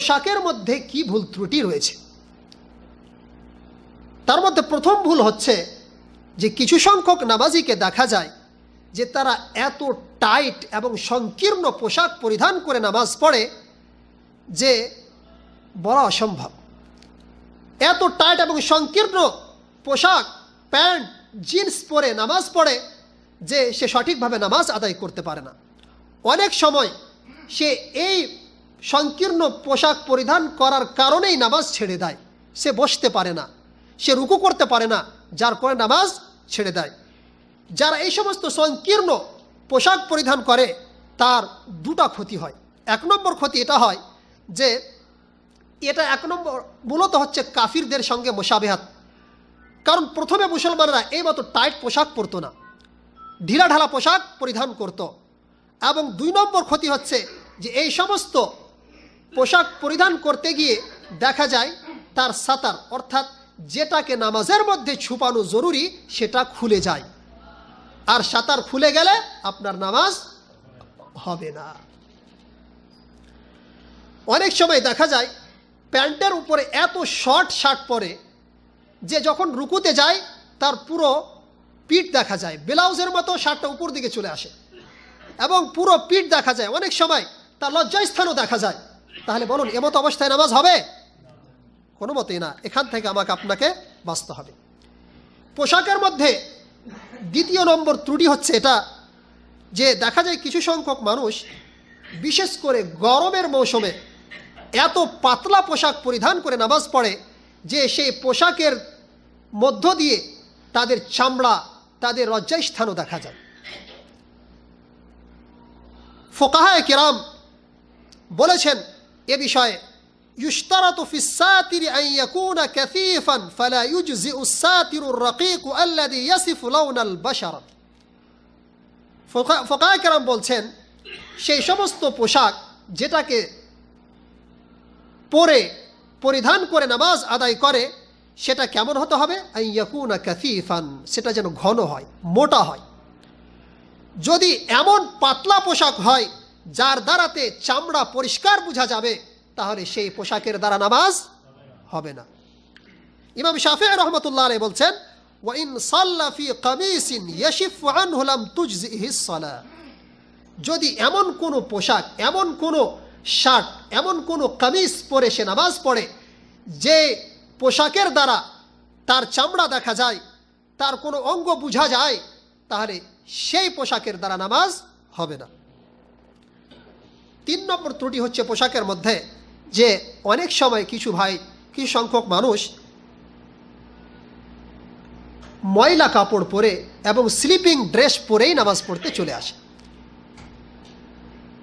পোশাকের মধ্যে কি ভুল ত্রুটি রয়েছে। তার মধ্যে প্রথম ভুল হচ্ছে যে কিছু সংখ্যক নামাজিকে দেখা যায় যে তারা এত টাইট এবং সংকীর্ণ পোশাক পরিধান করে নামাজ পড়ে যে বলা অসম্ভব। এত টাইট এবং সংকীর্ণ পোশাক, প্যান্ট, জিন্স পরে নামাজ পড়ে যে সে সঠিকভাবে নামাজ আদায় করতে পারে না। অনেক সময় সে এই সংকীর্ণ পোশাক পরিধান করার কারণেই নামাজ ছেড়ে দেয়। সে বসতে পারে না, সে রুকু করতে পারে না, যার করে নামাজ ছেড়ে দেয়। যারা এই সমস্ত সংকীর্ণ পোশাক পরিধান করে তার দুটা ক্ষতি হয়। এক নম্বর ক্ষতি এটা হয় যে এটা এক নম্বর মূলত হচ্ছে কাফিরদের সঙ্গে মোশাবেহাত। কারণ প্রথমে মুসলমানরা এই মতো টাইট পোশাক পরতো না, ঢিলাঢালা পোশাক পরিধান করত। এবং দুই নম্বর ক্ষতি হচ্ছে যে এই সমস্ত পোশাক পরিধান করতে গিয়ে দেখা যায় তার সাতার, অর্থাৎ যেটাকে নামাজের মধ্যে ছুপানো জরুরি সেটা খুলে যায়। আর সাতার খুলে গেলে আপনার নামাজ হবে না। অনেক সময় দেখা যায় প্যান্টের উপরে এত শর্ট শার্ট পরে যে যখন রুকুতে যায় তার পুরো পিঠ দেখা যায়, ব্লাউজের মতো শার্টটা উপর দিকে চলে আসে এবং পুরো পিঠ দেখা যায়। অনেক সময় তার লজ্জাস্থানও দেখা যায়। তাহলে বলুন এমতো অবস্থায় নামাজ হবে? কোনো মতেই না। এখান থেকে আমাকে আপনাকে বাঁচতে হবে। পোশাকের মধ্যে দ্বিতীয় নম্বর ত্রুটি হচ্ছে এটা যে দেখা যায় কিছু সংখ্যক মানুষ বিশেষ করে গরমের মৌসুমে এত পাতলা পোশাক পরিধান করে নামাজ পড়ে যে সেই পোশাকের মধ্য দিয়ে তাদের চামড়া, তাদের লজ্জাস্থানও দেখা যায়। ফুকাহায়ে কিরাম বলেছেন এ বিষয়ে, ইশতারাতু ফিস সাতিরি আন ইয়াকুনা কাসীফান ফালা ইউজজিউ আস-সাতিরু আর-রাকীক আল্লাযী ইয়াসিফু লাওনাল বাশার। ফুকাহায়ে কিরাম বলছেন সেই সমস্ত পোশাক যেটাকে পরে পরিধান করে নামাজ আদায় করে সেটা কেমন হতে হবে? আন ইয়াকুনা কাসীফান, সেটা যেন ঘন হয়, মোটা হয়। যদি এমন পাতলা পোশাক হয় যার দ্বারাতে চামড়া পরিষ্কার বোঝা যাবে তাহলে সেই পোশাকের দ্বারা নামাজ হবে না। ইমাম শাফিঈ রাহমাতুল্লাহ আলাইহি বলছেন, ওয়া ইন সাল্লা ফি কামিসিন ইয়াশিফু আনহু লাম তুজজিহি সালাহ। যদি এমন কোনো পোশাক, এমন কোনো শার্ট, এমন কোনো কামিজ পরে সে নামাজ পড়ে যে পোশাকের দ্বারা তার চামড়া দেখা যায়, তার কোনো অঙ্গ বোঝা যায়, তাহলে সেই পোশাকের দ্বারা নামাজ হবে না। তিন নম্বর ত্রুটি হচ্ছে পোশাকের মধ্যে যে অনেক সময় কিছু সংখ্যক মানুষ ময়লা কাপড় পরে এবং স্লিপিং ড্রেস পরেই নামাজ পড়তে চলে আসে।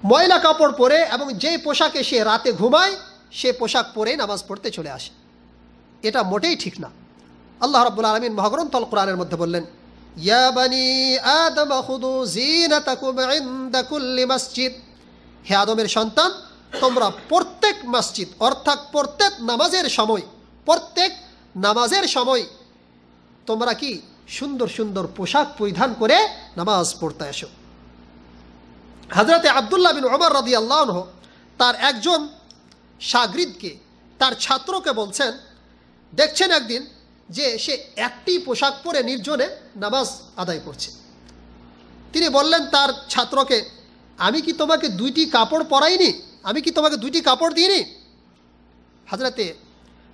ময়লা কাপড় পরে এবং যে পোশাকে সে রাতে ঘুমায় সে পোশাক পরেই নামাজ পড়তে চলে আসে। এটা মোটেই ঠিক না। আল্লাহ রাব্বুল আলামিন মহাগ্রন্থ আল কোরআনের মধ্যে বললেন, ইয়া বানি আদম খুযু যিনাতাকুম ইনদা কুল্লি মসজিদ। হে আদমের সন্তান, তোমরা প্রত্যেক মসজিদ অর্থাৎ প্রত্যেক নামাজের সময় তোমরা কি সুন্দর সুন্দর পোশাক পরিধান করে নামাজ পড়তে আসো। হযরতে আব্দুল্লাহ বিন ওমর রাদিয়াল্লাহু আনহু তার একজন শাগরিদকে, তার ছাত্রকে বলছেন, দেখছেন একদিন যে সে একটি পোশাক পরে নির্জনে নামাজ আদায় করছে। তিনি বললেন তার ছাত্রকে, আমি কি তোমাকে দুইটি কাপড় পরাইনি? আমি কি তোমাকে দুইটি কাপড় দিইনি? হযরতে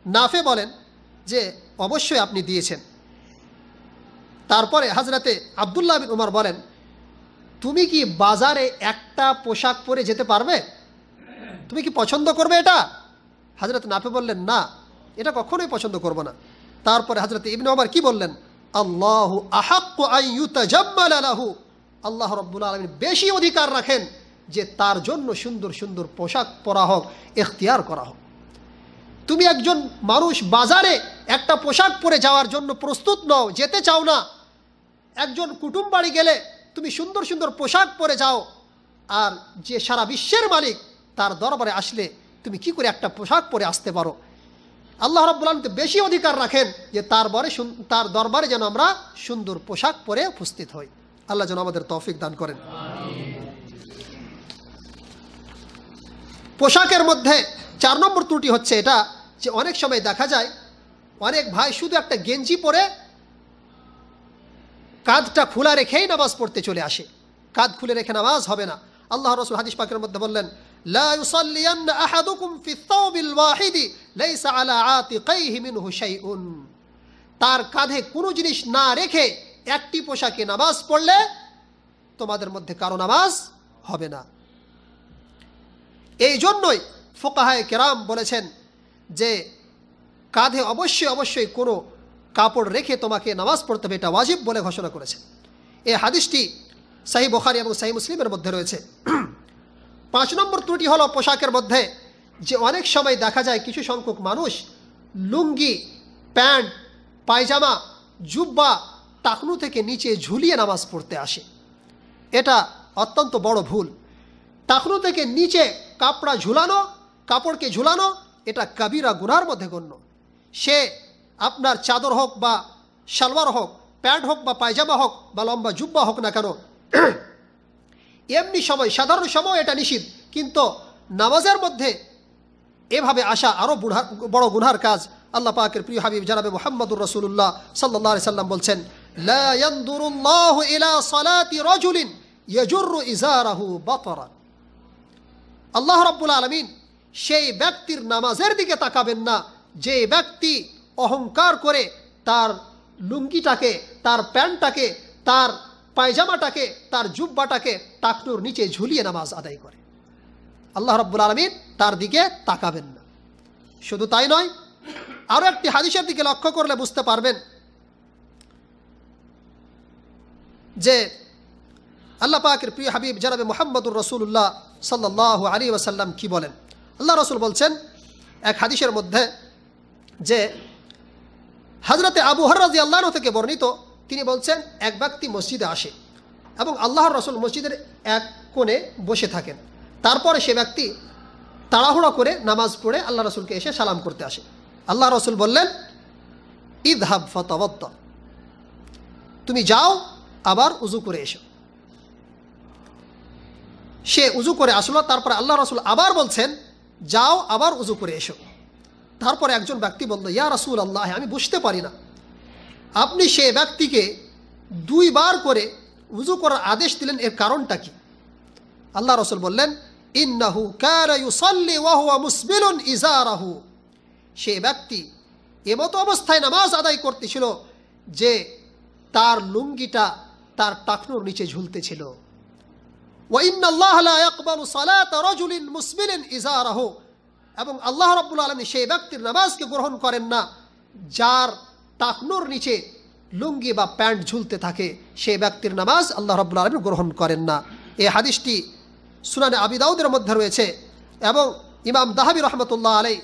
নাফে বলেন যে অবশ্যই আপনি দিয়েছেন। তারপরে হযরতে আব্দুল্লাহ বিন ওমর বলেন, তুমি কি বাজারে একটা পোশাক পরে যেতে পারবে? তুমি কি পছন্দ করবে এটা? হযরত নাফে বললেন, না, এটা কখনোই পছন্দ করব না। তারপরে হযরত ইবনে ওমর কি বললেন, আল্লাহু আহাক্কু আন ইউতাজাম্মালা লাহু। আল্লাহ রাব্বুল আলামিন বেশি অধিকার রাখেন যে তার জন্য সুন্দর সুন্দর পোশাক পরা হোক, ইখতিয়ার করা হোক। তুমি একজন মানুষ বাজারে একটা পোশাক পরে যাওয়ার জন্য প্রস্তুত নও, যেতে চাও না। একজন কুটুম বাড়ি গেলে তুমি সুন্দর সুন্দর পোশাক পরে যাও, আর যে সারা বিশ্বের মালিক তার দরবারে আসলে তুমি কি করে একটা পোশাক পরে আসতে পারো? আল্লাহ রাব্বুল আলামিন বেশি অধিকার রাখেন যে তার দরবারে যেন আমরা সুন্দর পোশাক পরে উপস্থিত হই। আল্লাহ যেন আমাদের তৌফিক দান করেন। পোশাকের মধ্যে 4 নম্বর ত্রুটি হচ্ছে এটা যে অনেক সময় দেখা যায় অনেক ভাই শুধু একটা গেঞ্জি পরে কাঁধটা খোলা রেখেই নামাজ পড়তে চলে আসে। কাঁধ খুলে রেখে নামাজ হবে না। আল্লাহ রাসূল হাদিস পাকের মধ্যে বললেন, লা ইউসাল্লিয়ান্না আহাদুকুম ফি আত-তাওবিল ওয়াহিদি লাইসা আলা আতিকাইহি মিনহু শাইউন। তার কাঁধে কোনো জিনিস না রেখে একটি পোশাকে নামাজ পড়লে তোমাদের মধ্যে কারো নামাজ হবে না। এই জন্যই ফুকাহায়ে কেরাম বলেছেন যে কাঁধে অবশ্যই কোনো কাপড় রেখে তোমাকে নামাজ পড়তে হবে, এটা ওয়াজিব বলে ঘোষণা করেছেন। এই হাদিসটি সহিহ বুখারী এবং সহিহ মুসলিমের মধ্যে রয়েছে। 5 নম্বর ত্রুটি হলো পোশাকের মধ্যে যে অনেক সময় দেখা যায় কিছু সংখ্যক মানুষ লুঙ্গি, প্যান্ট, পায়জামা, জুব্বা টাকনু থেকে নিচে ঝুলিয়ে নামাজ পড়তে আসে। এটা অত্যন্ত বড় ভুল। টাকনু থেকে নিচে কাপড়কে ঝুলানো এটা কাবিরা গুনার মধ্যে গণ্য। সে আপনার চাদর হোক বা সালোয়ার হোক, প্যান্ট হোক বা পায়জামা হোক বা লম্বা জুব্বা হোক না কেন, এমনি সময় সাধারণ সময় এটা নিষিদ্ধ, কিন্তু নামাজের মধ্যে এভাবে আসা আরও বড় গুনার কাজ। আল্লাহ পাকের প্রিয় হাবিব জনাবে মুহাম্মদুর রাসূলুল্লাহ সাল্লাল্লাহু আলাইহি সাল্লাম বলছেন, লা ইয়ানদুরুল্লাহু ইলা সালাতি রাজুলিন ইয়াজুরু ইজারাহু বাতরা। আল্লাহ রাব্বুল আলামিন সেই ব্যক্তির নামাজের দিকে তাকাবেন না যে ব্যক্তি অহংকার করে তার লুঙ্গিটাকে, তার প্যান্টটাকে, তার পায়জামাটাকে, তার জুব্বাটাকে টাকনুর নিচে ঝুলিয়ে নামাজ আদায় করে। আল্লাহ রাব্বুল আলামিন তার দিকে তাকাবেন না। শুধু তাই নয়, আরও একটি হাদিসের দিকে লক্ষ্য করলে বুঝতে পারবেন যে আল্লাহ পাকের প্রিয় হাবিব জনাবে মুহাম্মদুর রাসূলুল্লাহ সাল্লাল্লাহু আলাইহি ওয়াসাল্লাম কি বলেন। আল্লাহ রাসূল বলছেন এক হাদিসের মধ্যে যে হযরতে আবু হুরায়রা রাদিয়াল্লাহু আনহু থেকে বর্ণিত, তিনি বলছেন এক ব্যক্তি মসজিদে আসে এবং আল্লাহর রাসূল মসজিদের এক কোণে বসে থাকেন। তারপরে সে ব্যক্তি তাড়াহুড়ো করে নামাজ পড়ে আল্লাহ রাসূলকে এসে সালাম করতে আসে। আল্লাহ রাসূল বললেন, ইযহাব ফাতাওয়াদ্দা, তুমি যাও আবার উযু করে এসো। সে উযু করে আসলো। তারপরে আল্লাহ রাসূল আবার বলছেন, যাও আবার উযু করে এসো। তারপরে একজন ব্যক্তি বলল, ইয়া রাসূলুল্লাহ, আমি বুঝতে পারি না, আপনি সে ব্যক্তিকে 2 বার করে উযু করার আদেশ দিলেন, এর কারণটা কি? আল্লাহ রাসূল বললেন, ইন্নাহু কানা ইউসাল্লি ওয়া হুয়া মুসবিলুন ইজারাহু। সে ব্যক্তি এমতো অবস্থায় নামাজ আদায় করতেছিল যে তার লুঙ্গিটা তার টাকনুর নিচে ঝুলতেছিল। ওয়া ইন্নাল্লাহা লা ইয়াকবালু সালাতা রাজুলিন মুসবিলিন ইজারাহু, এবং আল্লাহ রাব্বুল আলামিন সেই ব্যক্তির নামাজকে গ্রহণ করেন না যার টাকনুর নিচে লুঙ্গি বা প্যান্ট ঝুলতে থাকে। সেই ব্যক্তির নামাজ আল্লাহ রাব্বুল আলামিন গ্রহণ করেন না। এই হাদিসটি সুনানে আবি দাউদের মধ্যে রয়েছে এবং ইমাম দাহাবি রহমতুল্লাহ আলাই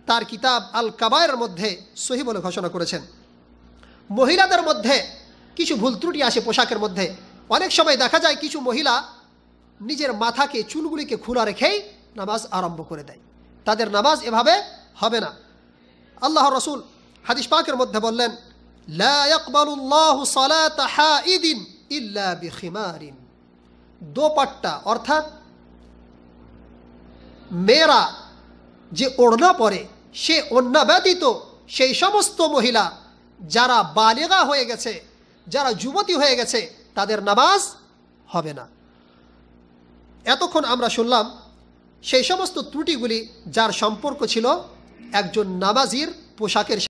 তার কিতাব আল কাবায়ের মধ্যে সহিহ বলে ঘোষণা করেছেন। মহিলাদের মধ্যে কিছু ভুল ত্রুটি আসে পোশাকের মধ্যে। অনেক সময় দেখা যায় কিছু মহিলা নিজের মাথাকে, চুলগুলিকে খোলা রেখেই নামাজ আরম্ভ করে দেয়। তাদের নামাজ এভাবে হবে না। আল্লাহর রাসূল হাদিস পাকের মধ্যে বললেন, লা ইয়াকবালুল্লাহু সালাতা হাইদিন ইল্লা বিখিমারিন। দোপাট্টা অর্থাৎ মেয়েরা যে ওড়না পরে, সে ওড়না ব্যতীত সেই সমস্ত মহিলা যারা বালিগা হয়ে গেছে, যারা যুবতী হয়ে গেছে, তাদের নামাজ হবে না। এতক্ষণ আমরা শুনলাম সেই সমস্ত ত্রুটিগুলি যার সম্পর্ক ছিল একজন নামাজির পোশাকের